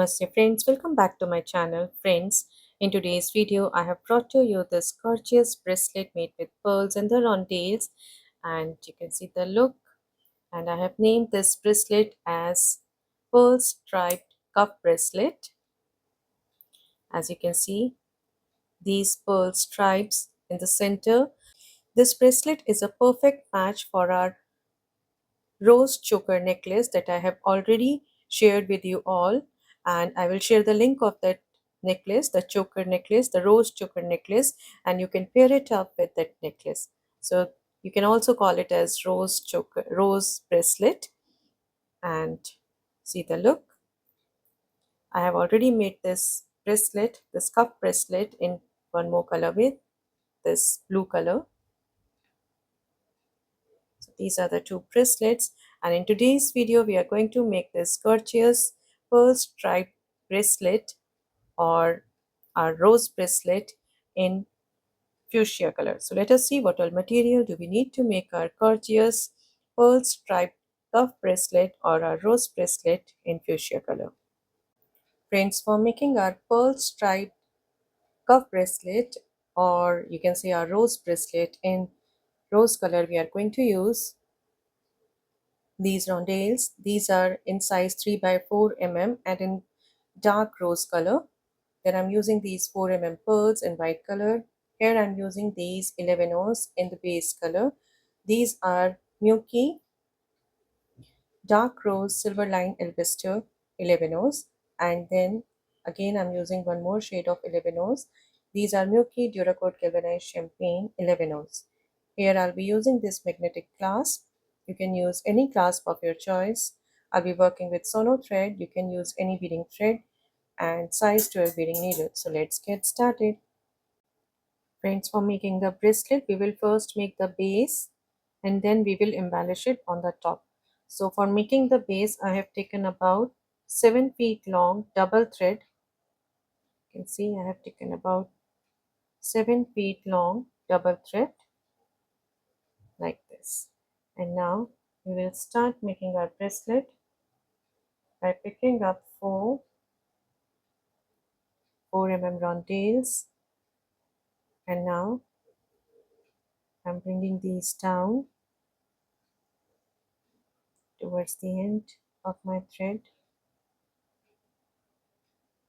Namaste friends, welcome back to my channel. Friends, in today's video I have brought to you this gorgeous bracelet made with pearls and the rondelles, and you can see the look. And I have named this bracelet as pearl striped cuff bracelet. As you can see, these pearl stripes in the center. This bracelet is a perfect match for our rose choker necklace that I have already shared with you all, and I will share the link of that necklace, the choker necklace, the rose choker necklace, and you can pair it up with that necklace. So you can also call it as rose choker, rose bracelet. And see the look. I have already made this bracelet, this cuff bracelet, in one more color with this blue color. So these are the two bracelets, and in today's video we are going to make this gorgeous pearl striped bracelet or our rose bracelet in fuchsia color. So let us see what all material do we need to make our gorgeous pearl striped cuff bracelet or our rose bracelet in fuchsia color. Friends, for making our pearl striped cuff bracelet, or you can say our rose bracelet in rose color, we are going to use these rondelles. These are in size 3 by 4 mm and in dark rose color. Then I'm using these 4 mm pearls in white color. Here I'm using these 11 O's in the base color. These are Milky dark rose silver line albister 11 O's, and then again I'm using one more shade of 11 O's. These are Milky Duracoat galvanized champagne 11 O's. Here I'll be using this magnetic clasp. You can use any clasp of your choice. I'll be working with sono thread. You can use any beading thread and size to your beading needle. So let's get started. Friends, for making the bracelet, we will first make the base and then we will embellish it on the top. So for making the base, I have taken about 7 feet long double thread. You can see I have taken about 7 feet long double thread like this. And now we will start making our bracelet by picking up 4 mm rondelles, and now I'm bringing these down towards the end of my thread,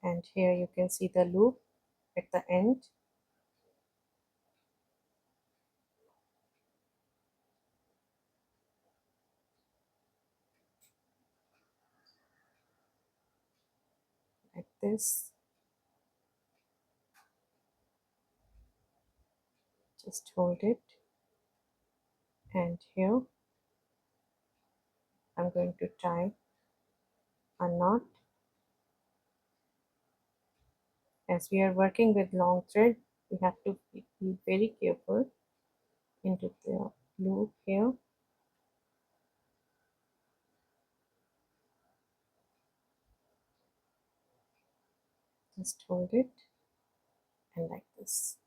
and here you can see the loop at the end. Like this. Just hold it, and here I'm going to tie a knot. As we are working with long thread, we have to be very careful into the loop here. Just hold it, and like this.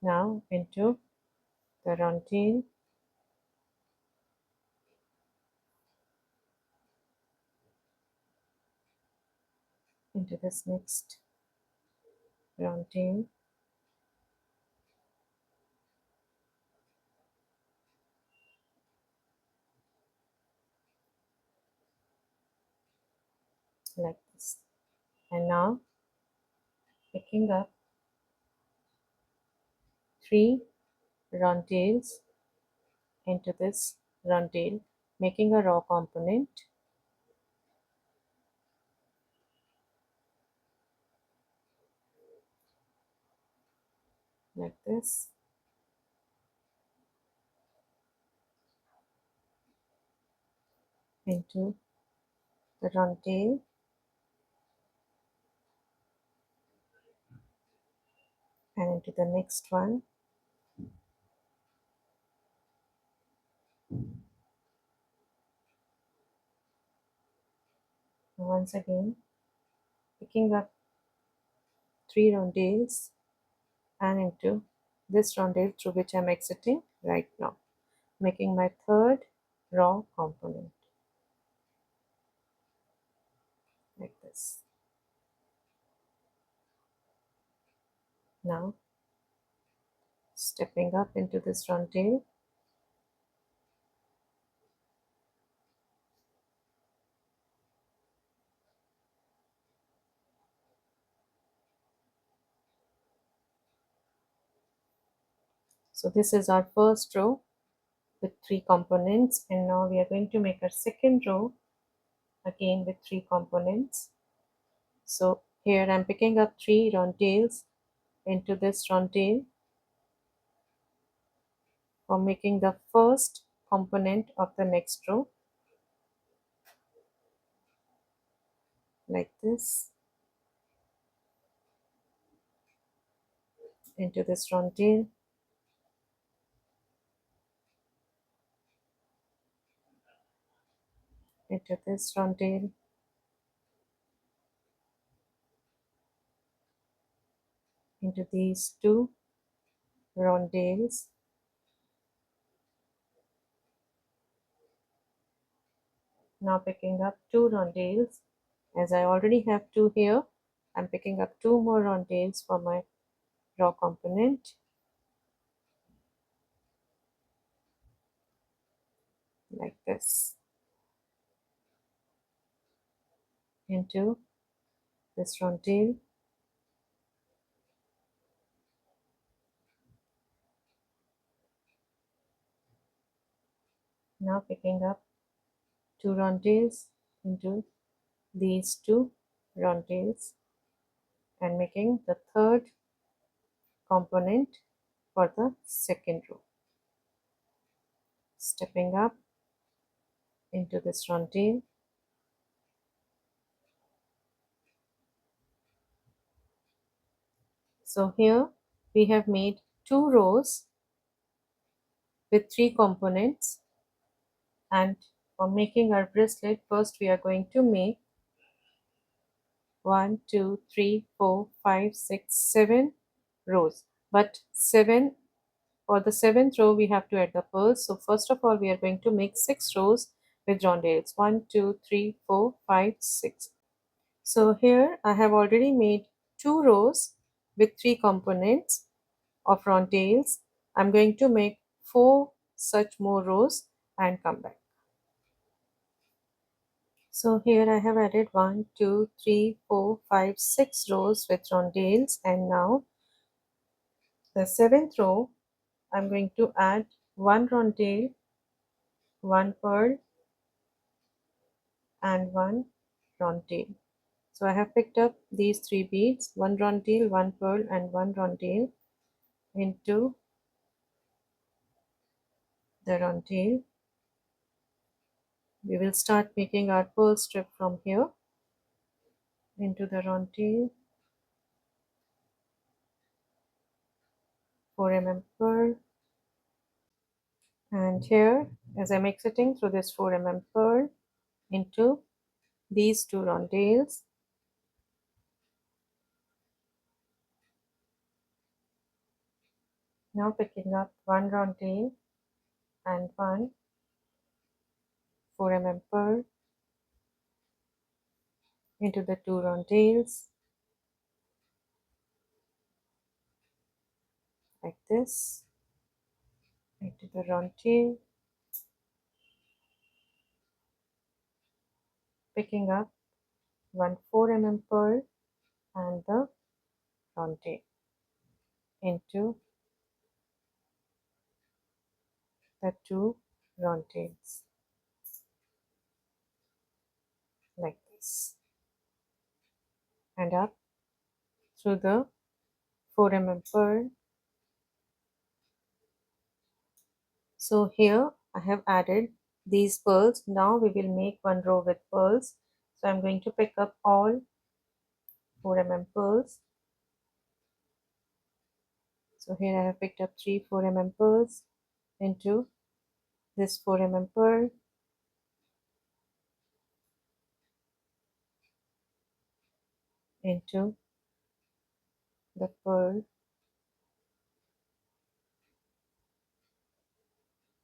Now into the rondelle, into this next rondelle, like this. And now picking up 3 rondelles into this rondelle, making a raw component like this. Into the rondelle, and into the next one. Once again picking up 3 rondelles and into this rondelle through which I'm exiting right now, making my third raw component like this. this. Now stepping up into this round tail, so this is our first row with 3 components, and now we are going to make our second row again with 3 components. So here I'm picking up 3 round tails into this round tail for making the first component of the next row, like this, into this round tail, into this round tail, into these 2 round tails, now picking up 2 round tails. As I already have 2 here, I'm picking up 2 more round tails for my raw component, like this, into this round tail, now picking up 2 round tails into these 2 round tails and making the third component for the second row, stepping up into this round tail, so here we have made 2 rows with 3 components, and for making our bracelet, first we are going to make 1, 2, 3, 4, 5, 6, 7 rows, but 7, for the 7th row we have to add the pearls. So first of all we are going to make 6 rows with rondelles, 1, 2, 3, 4, 5, 6. So here I have already made 2 rows with 3 components of rondelles. I'm going to make 4 such more rows and come back. So here I have added 1, 2, 3, 4, 5, 6 rows with rondelles, and now the 7th row I'm going to add 1 rondelle, 1 pearl and 1 rondelle. So I have picked up these 3 beads, 1 rondelle, 1 pearl and 1 rondelle into the rondelle. We will start making our pearl strip from here into the rondelle, 4 mm pearl, and here as I'm exiting through this 4 mm pearl into these 2 rondelles, now picking up 1 rondelle and 1 4 mm pearl into the 2 rondelles, like this, into the rondelle, picking up 1 4 mm pearl and the rondelle into the 2 rondelles, like this, and up through the 4 mm pearl. So here I have added these pearls. Now we will make 1 row with pearls. So I'm going to pick up all 4 mm pearls. So here I have picked up 3 4 mm pearls into this 4 mm pearl, into the pearl,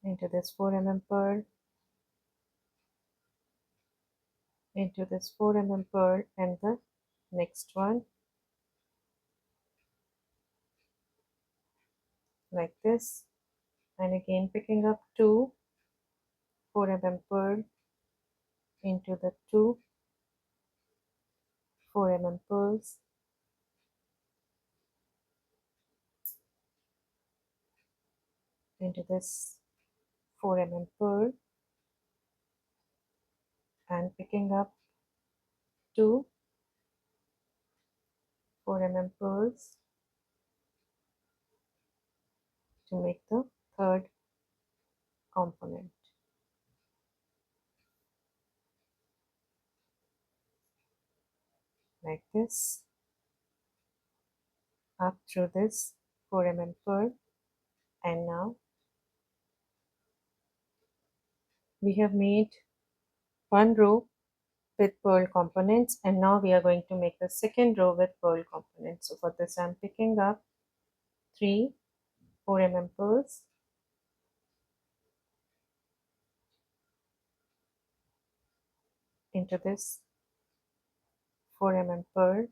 into this 4 mm pearl, into this 4 pearl and the next one like this, and again picking up 2 4 pearl into the 2 4 pearls into this 4 pearl and picking up 2 4 pearls to make the third component like this, up through this 4 pearl. And now we have made one row with pearl components, and now we are going to make the second row with pearl components. So for this I'm picking up 3 4 pearls into this 4 pearl.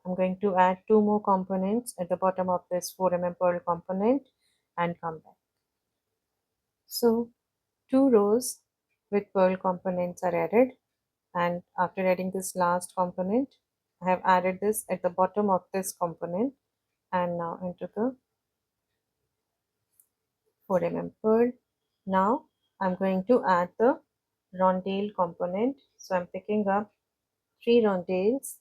I'm going to add 2 more components at the bottom of this 4 pearl component and come back. So 2 rows with pearl components are added, and after adding this last component I have added this at the bottom of this component and now into the 4 pearl. Now I'm going to add the rondelle component. So I'm picking up 3 rondelles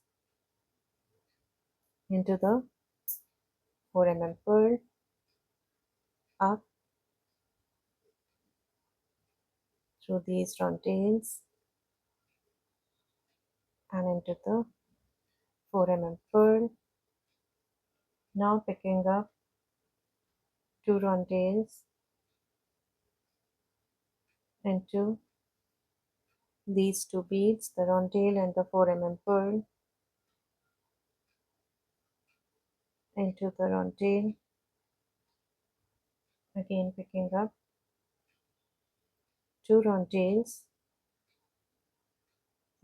into the 4 pearl, up through these rondelles and into the 4 pearl. Now picking up 2 rondelles into these 2 beads, the rondelle and the 4 pearl, into the rondelle, again picking up 2 rondelles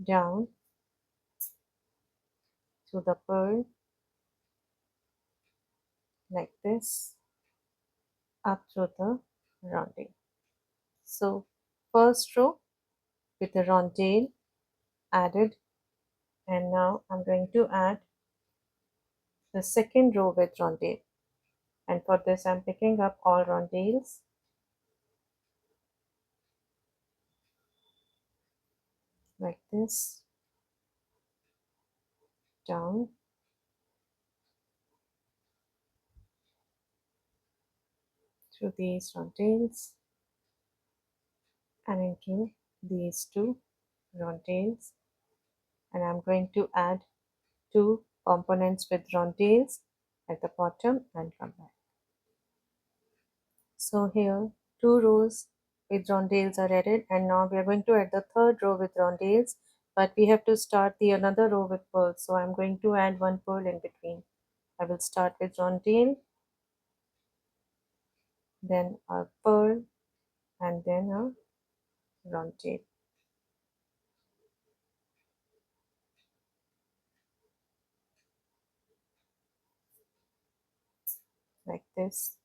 down to the pearl like this, up through the rondelle. So first row with the rondelle added, and now I'm going to add the second row with rondelle, and for this I'm picking up all rondelles like this, down through these rondelles and into these 2 rondelles, and I'm going to add 2 components with rondelles at the bottom and come back. So here 2 rows with rondelles are added, and now we are going to add the third row with rondelles, but we have to start the another row with pearls. So I'm going to add 1 pearl in between. I will start with rondelle, then a pearl, and then a rondelle like this.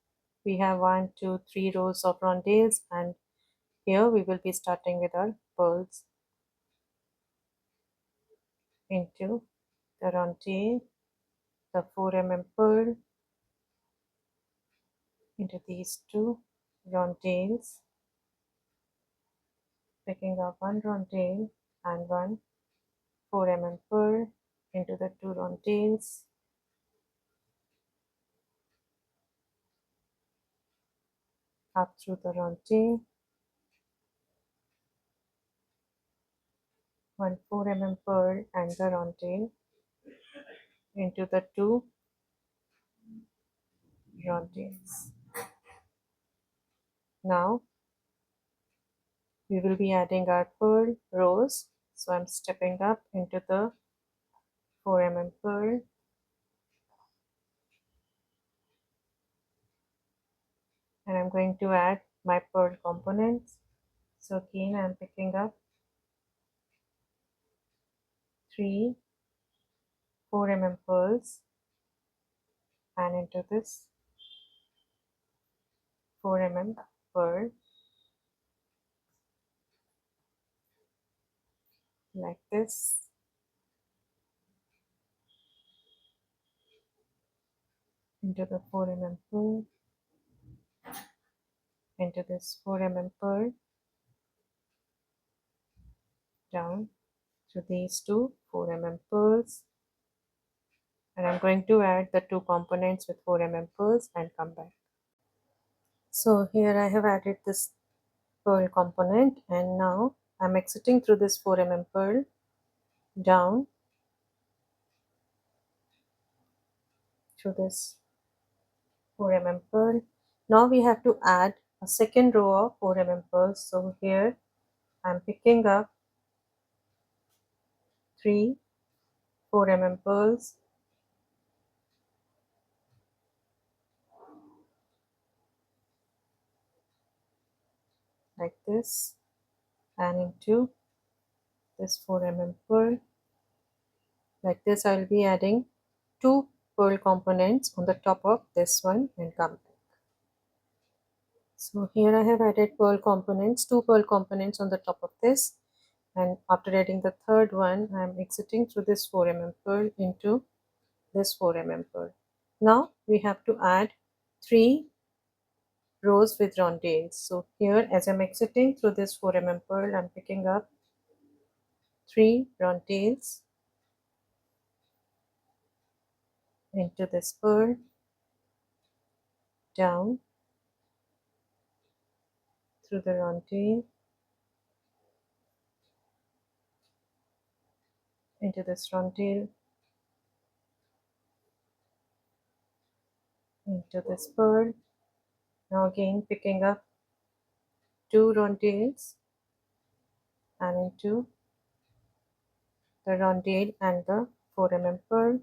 We have 1, 2, 3 rows of rondelles, and here we will be starting with our pearls into the rondelle, the 4 pearl into these 2 rondelles, picking up 1 rondelle and 1 pearl into the 2 rondelles, up through the rondelle, 1 pearl and the rondelle into the 2 rondelles. Now we will be adding our pearl rows. So I'm stepping up into the 4 pearl, and I'm going to add my pearl components. So again I'm picking up 3 4 pearls, and into this 4 pearl, like this, into the 4 pearl, into this 4 pearl, down to these two 4 pearls, and I'm going to add the two components with 4 pearls and come back. So here I have added this pearl component, and now I'm exiting through this 4 pearl, down to this 4 pearl. Now we have to add a second row of 4 pearls. So here I'm picking up 3 4 pearls, like this, and into this 4 pearl, like this. I'll be adding two pearl components on the top of this one and come back. So here I have added pearl components, two pearl components on the top of this, and after adding the third one, I am exiting through this 4 pearl into this 4 pearl. Now we have to add 3 rows with rondelles. So here, as I'm exiting through this 4 pearl, I'm picking up 3 rondelles into this pearl, down through the rondelle, into this rondelle, into this pearl. Now again picking up 2 rondelles and into the rondelle and the 4 pearl,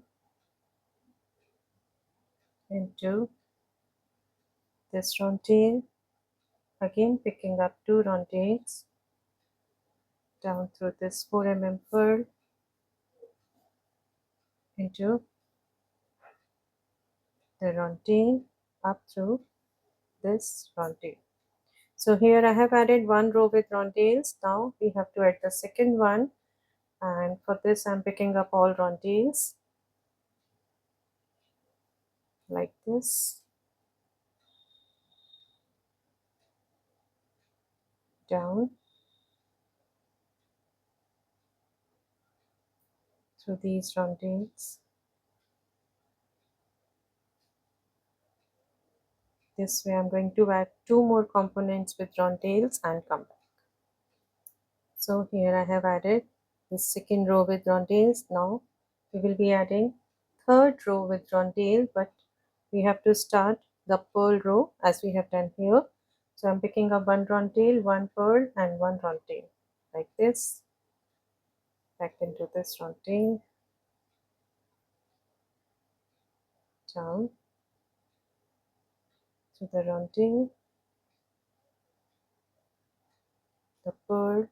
into this rondelle, again picking up 2 rondelles, down through this 4 pearl, into the rondelle, up through this rondelle. So here I have added one row with rondelles. Now we have to add the second one, and for this I'm picking up all rondelles like this, down through these rondelles. This way I'm going to add two more components with rondelles and come back. So here I have added this second row with rondelles. Now we will be adding third row with rondelle, but we have to start the pearl row as we have done here. So I'm picking up one rondelle, one pearl, and one rondelle like this, back into this rondelle, down to the rondelle, the pearl,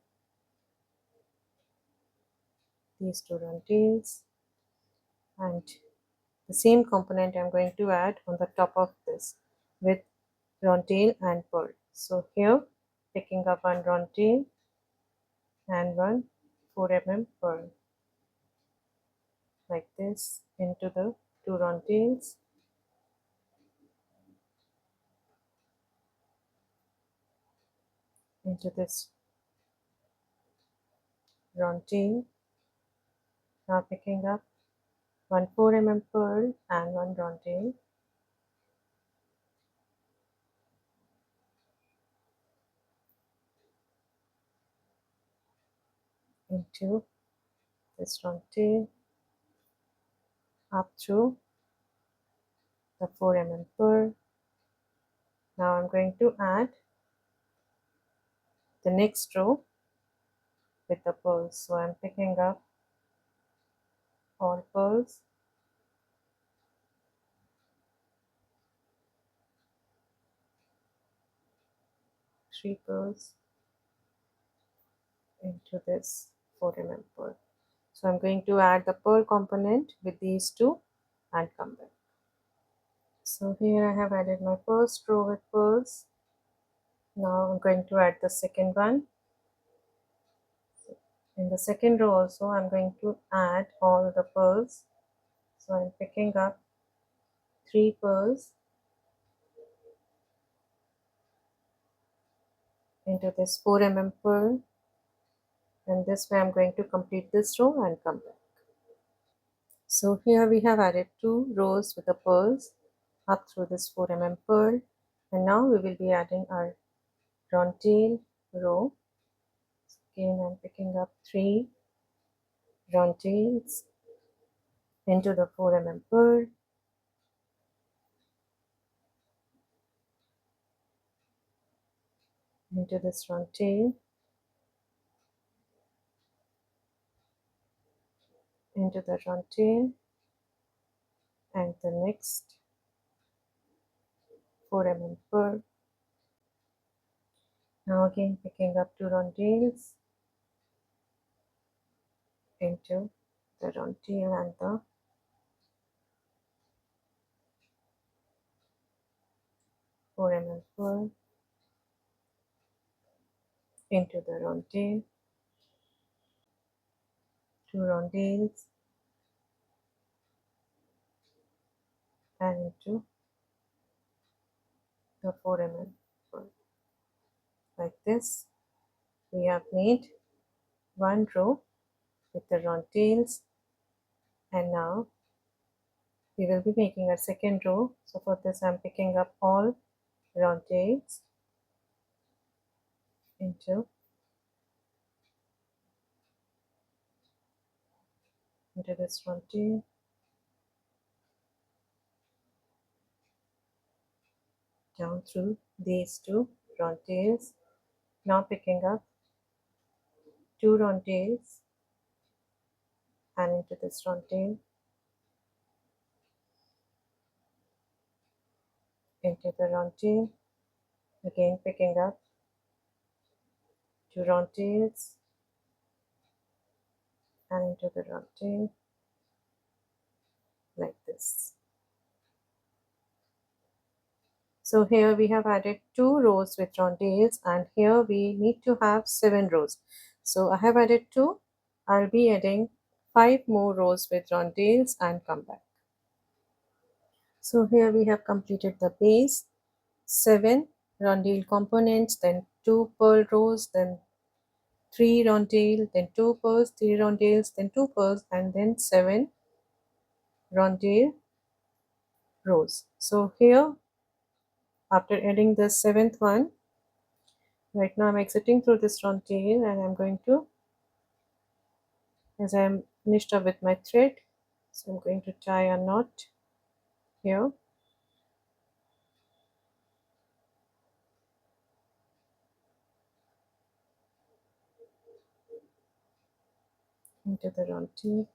these two rondelles, and the same component I'm going to add on the top of this with rondelle and pearl. So here picking up one rondelle and one 4 pearl like this, into the two rondelles, into this rondelle. Now picking up one 4 pearl and one rondelle, into this rondelle, up through the 4 pearl. Now I'm going to add the next row with the pearls. So I'm picking up all pearls, 3 pearls into this 4 pearl. So I'm going to add the pearl component with these two and come back. So here I have added my first row with pearls. Now I'm going to add the second one. In the second row also I'm going to add all the pearls. So I'm picking up 3 pearls into this 4 pearl, and this way I'm going to complete this row and come back. So here we have added 2 rows with the pearls up through this 4 pearl, and now we will be adding our tail row. Again I'm picking up 3 tails into the 4 pearl, into this tail, into the tail, and the next 4 pearl. Now again picking up 2 tails into the tail and the 4 pearl, into the tail, 2 tails, and into the 4 pearl. Like this, we have made one row with the tails, and now we will be making a second row. So for this I'm picking up all tails into this tail, down through these 2 tails. Now picking up 2 tails and into this tail, into the tail, again picking up 2 tails and into the tail, like this. So here we have added 2 rows with tails, and here we need to have 7 rows. So I have added 2. I'll be adding 5 more rows with tails and come back. So here we have completed the base, 7 rondelle components, then 2 pearl rows, then 3 rondelle, then 2 pearls, 3 rondelles, then 2 pearls, and then 7 rondelle rows. So here, after adding the 7th one, right now I'm exiting through this rondelle, and I'm going to, as I'm finished up with my thread, so I'm going to tie a knot here, into the rondelle,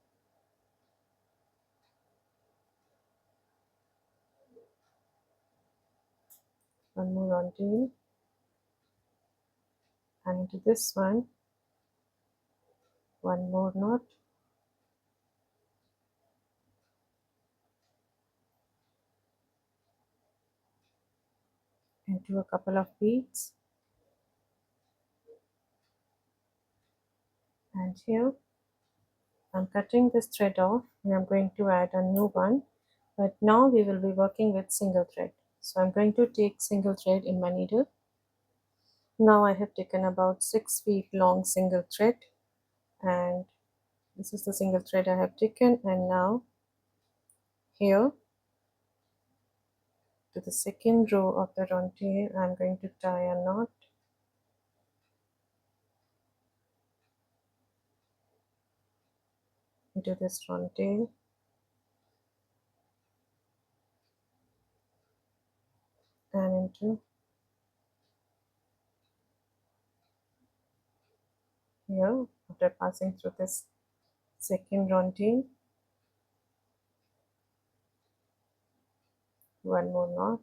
one more rondelle, and into this one more knot, into a couple of beads, and here I'm cutting this thread off, and I'm going to add a new one, but now we will be working with single thread. So I'm going to take single thread in my needle. Now I have taken about 6 feet long single thread, and this is the single thread I have taken, and now here to the second row of the tail I'm going to tie a knot, into this tail, and into here. After passing through this second tail, one more knot,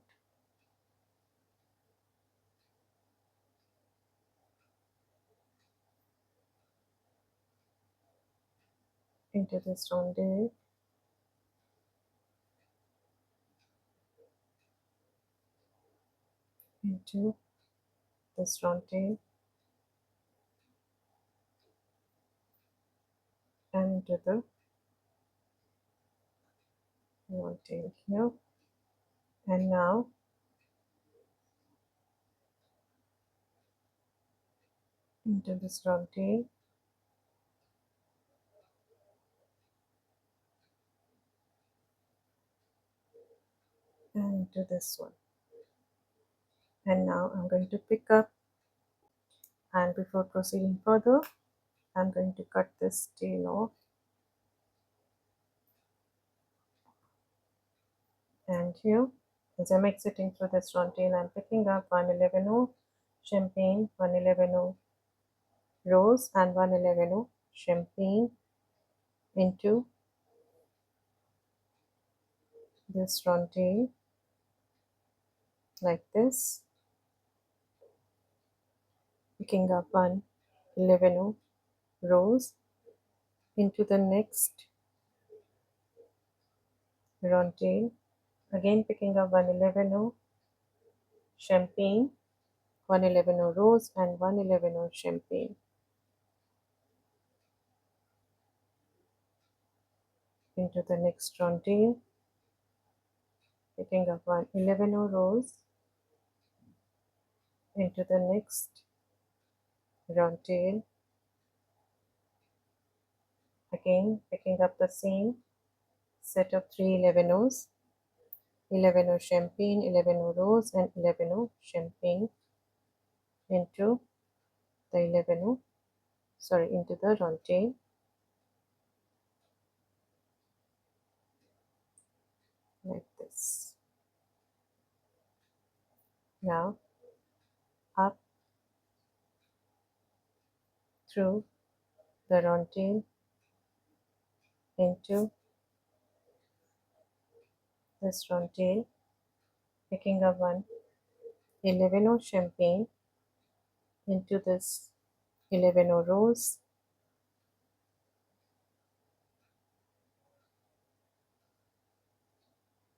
into this rondelle, into this rondelle, and into the rondelle here. And now into this rondelle, and into this one. And now I'm going to pick up, and before proceeding further, I'm going to cut this tail off. And here, as I'm exiting through this rondelle, I'm picking up 111 champagne, 111 rose, and 111 champagne into this rondelle like this, picking up 111 rose into the next rondelle, again picking up 111 champagne, 111 rose, and 111 champagne into the next rondelle, picking up 111 rose into the next rondelle, again picking up the same set of 3 11 11 champagne, 11 rose, and 11 champagne into the 11 into the rondelle like this. Now up through the rondelle into this rondelle, picking up 111 champagne into this 11 rose,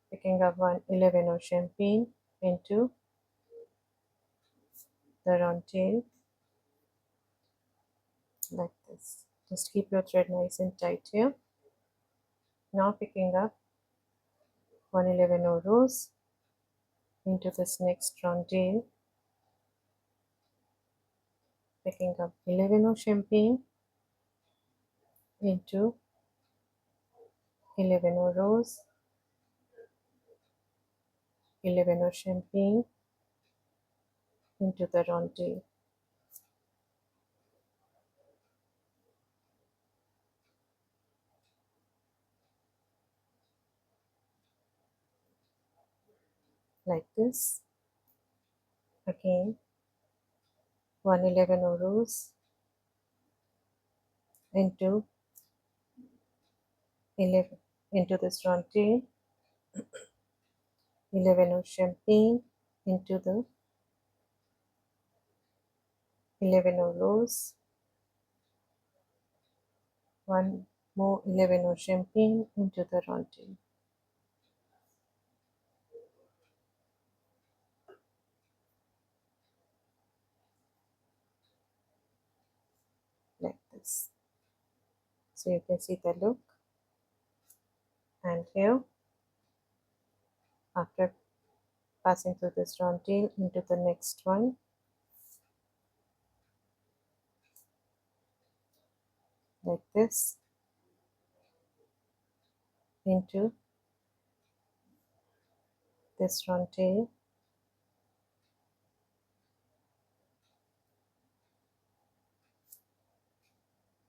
picking up 111 champagne into the rondelle like this. Just keep your thread nice and tight here. Now picking up 111 rose into this next rondelle, picking up 11 champagne into 11 rose, 11 champagne into the rondelle like this. Again 111 rose into 11 into this rondelle, 11 champagne into the 11 rose, one more 11 champagne into the rondelle like this. So you can see the look. And here, after passing through this rondelle into the next one, like this, into this rondelle,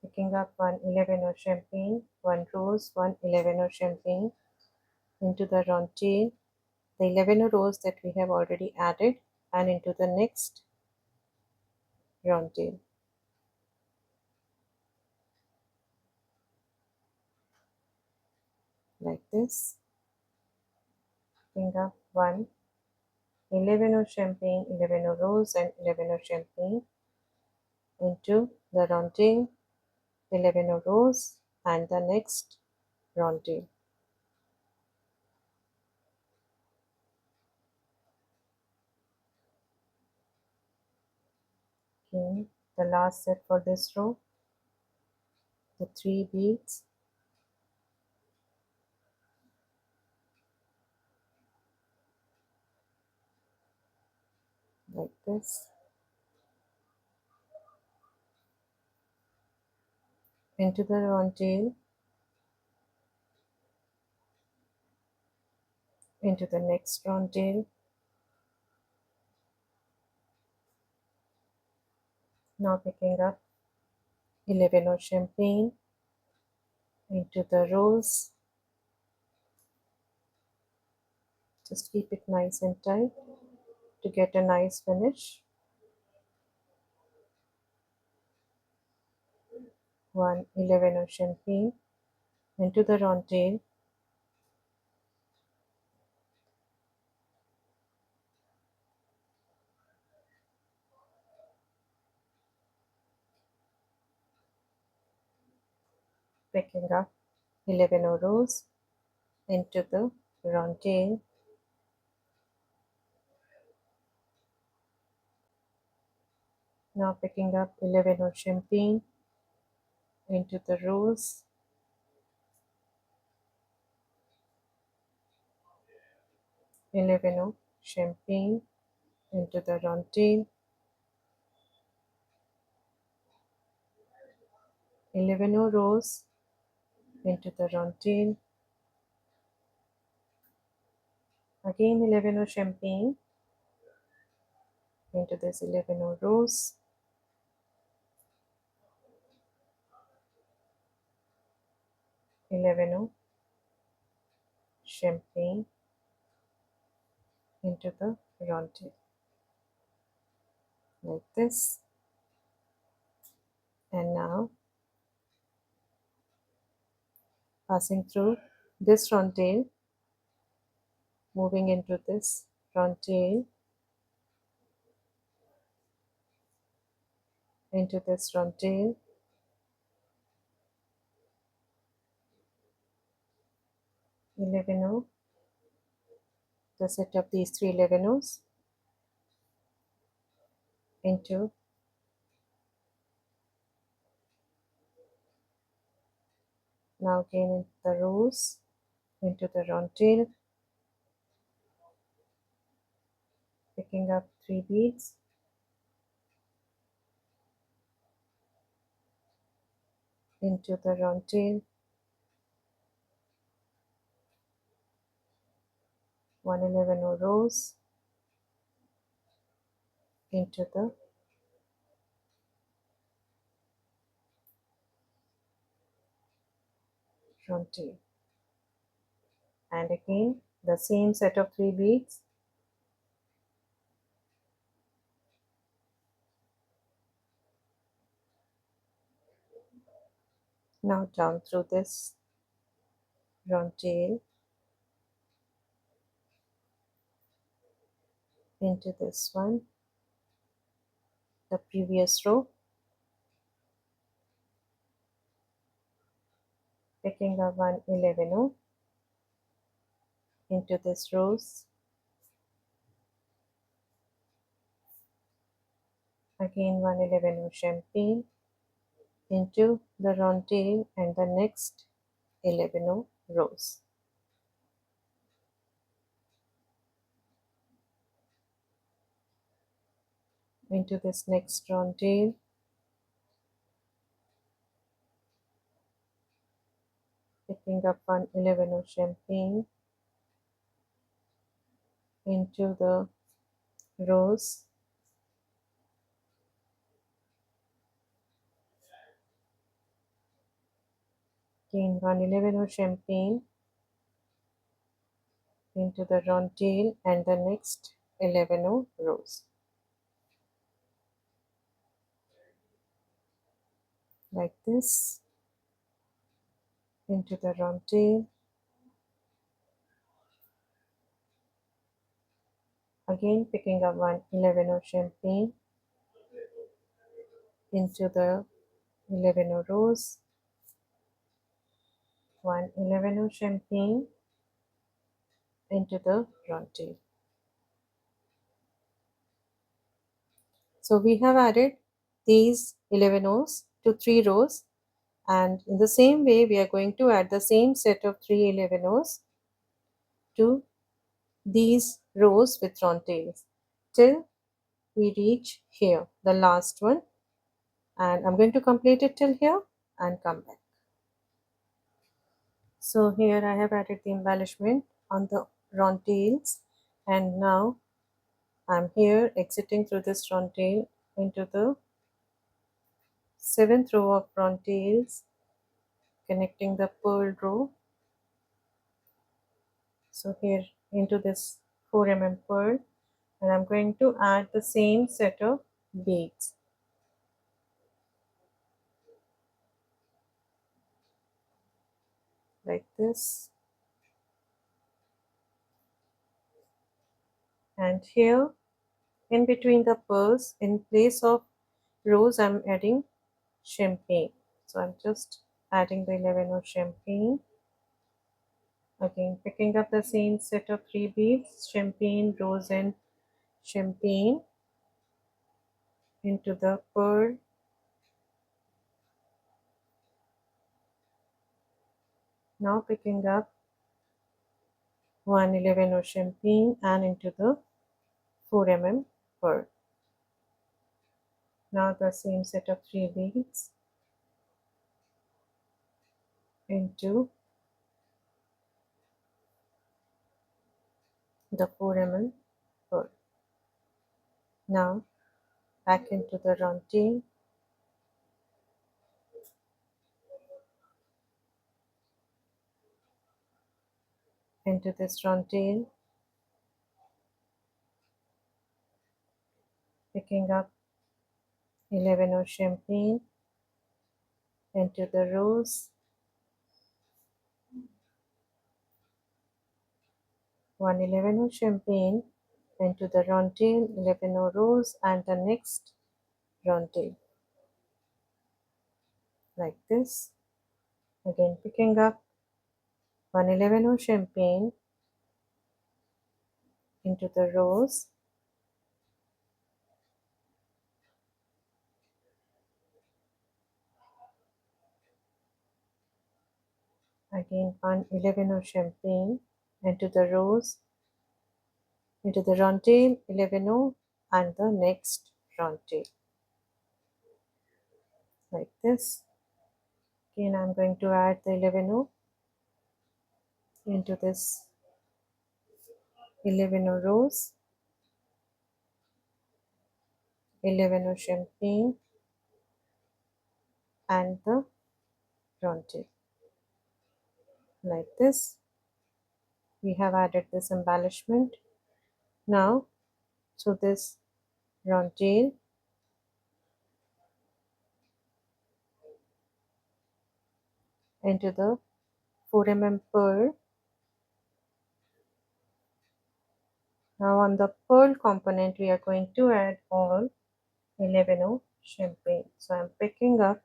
picking up 111 champagne, 1 rose, 111 champagne into the rondelle, the 11 rose that we have already added, and into the next rondelle like this, picking up 111 champagne, 11 rose, and 11 champagne into the rondelle, 11 rose, and the next rondelle. Okay, the last set for this row, the 3 beads, like this, into the rondelle, into the next rondelle. Now picking up 11 of champagne into the rose. Just keep it nice and tight to get a nice finish. 11 of champagne into the rondelle, picking up 11 of rose into the rondelle, now picking up 11 of champagne into the rose, 11 of champagne into the rondelle, 11 of rose into the rondelle, again 11 of champagne into this 11 of rose, 11 of champagne into the rondelle, like this. And now passing through this rondelle, moving into this rondelle, into this rondelle, 11 of the set of these 3 11 O's into now again into the rose, into the rondelle, picking up 3 beads, into the rondelle, 11 of rose, into the rondelle, and again the same set of 3 beads, now down through this rondelle, into this one, the previous row, picking up 11 of into this rose, again 11 of champagne into the rondelle, and the next 11 of rose, into this next rondelle, picking up 11 of champagne into the rose, again 11 of champagne into the rondelle, and the next 11 of rose, like this, into the rondelle, again picking up 11 of champagne into the 11 of rose, 1 11 champagne into the round tail. So we have added these 11 O's to 3 rows, and in the same way we are going to add the same set of 3 11 O's to these rows with round tails till we reach here, the last one, and I'm going to complete it till here and come back. So here I have added the embellishment on the round tails, and now I'm here exiting through this round tail into the 7th row of round tails, connecting the pearl row. So here into this 4 pearl, and I'm going to add the same set of beads like this, and here in between the pearls, in place of rose, I'm adding champagne. So I'm just adding the 11 of champagne. Again, picking up the same set of 3 beads, champagne, rose, and champagne into the pearl. Now picking up 111 of champagne and into the 4 pearl. Now the same set of 3 beads into the 4 pearl. Now back into the round tail, into this round tail, picking up 11 of champagne into the rose, 111 of champagne into the round tail, 11 of rose, and the next round tail like this. Again picking up 111 of champagne into the rose, again 111 of champagne into the rose, into the round tail, 11 of, and the next round tail like this. Again I'm going to add the 11 of into this 11 of rose, 11 of champagne, and the round tail like this. We have added this embellishment now. So this round tail into the 4 pearl. Now on the pearl component we are going to add all 11 of champagne. So I'm picking up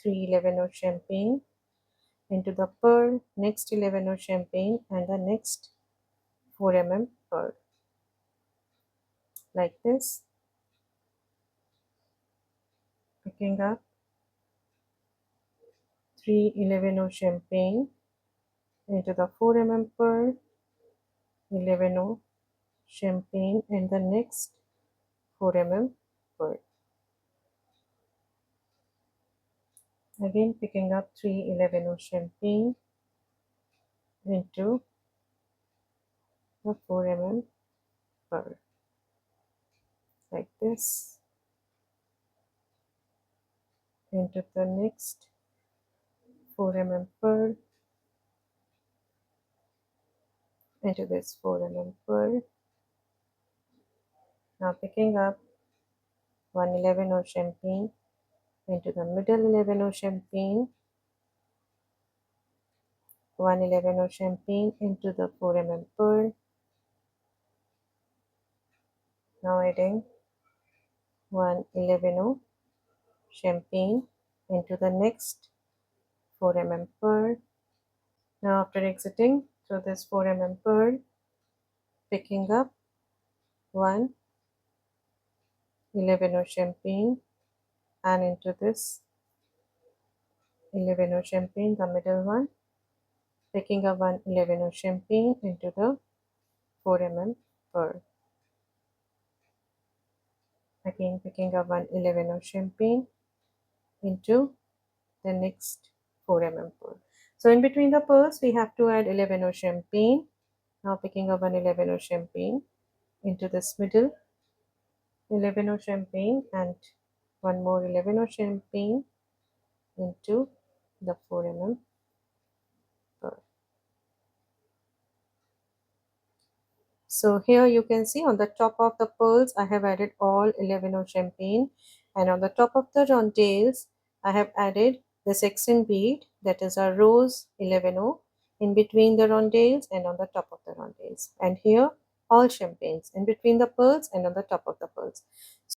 311 of champagne into the pearl, next 11 of champagne, and the next 4 pearl like this, picking up 311 of champagne into the 4 pearl, 11 of champagne, and the next 4 pearl. Again picking up 311 of champagne into the 4 pearl like this, into the next 4 pearl, into this 4 pearl. Now picking up 111 of champagne into the middle 11 of champagne, 111 of champagne into the 4 pearl. Now adding 111 of champagne into the next 4 pearl, Now after exiting through this 4 pearl, picking up 1 11 champagne and into this 11 champagne, the middle one, picking up 1 11 champagne into the 4 pearl. Again picking up 1 11 champagne into the next 4 pearl. So in between the pearls we have to add 11 champagne. Now picking up 1 11 champagne into this middle 11 champagne and one more 11 champagne into the 4 pearl. So here you can see on the top of the pearls I have added all 11 champagne, and on the top of the rondelles I have added the section bead, that is a rose 11 in between the rondelles and on the top of the rondelles, and here all champagnes in between the pearls and on the top of the pearls.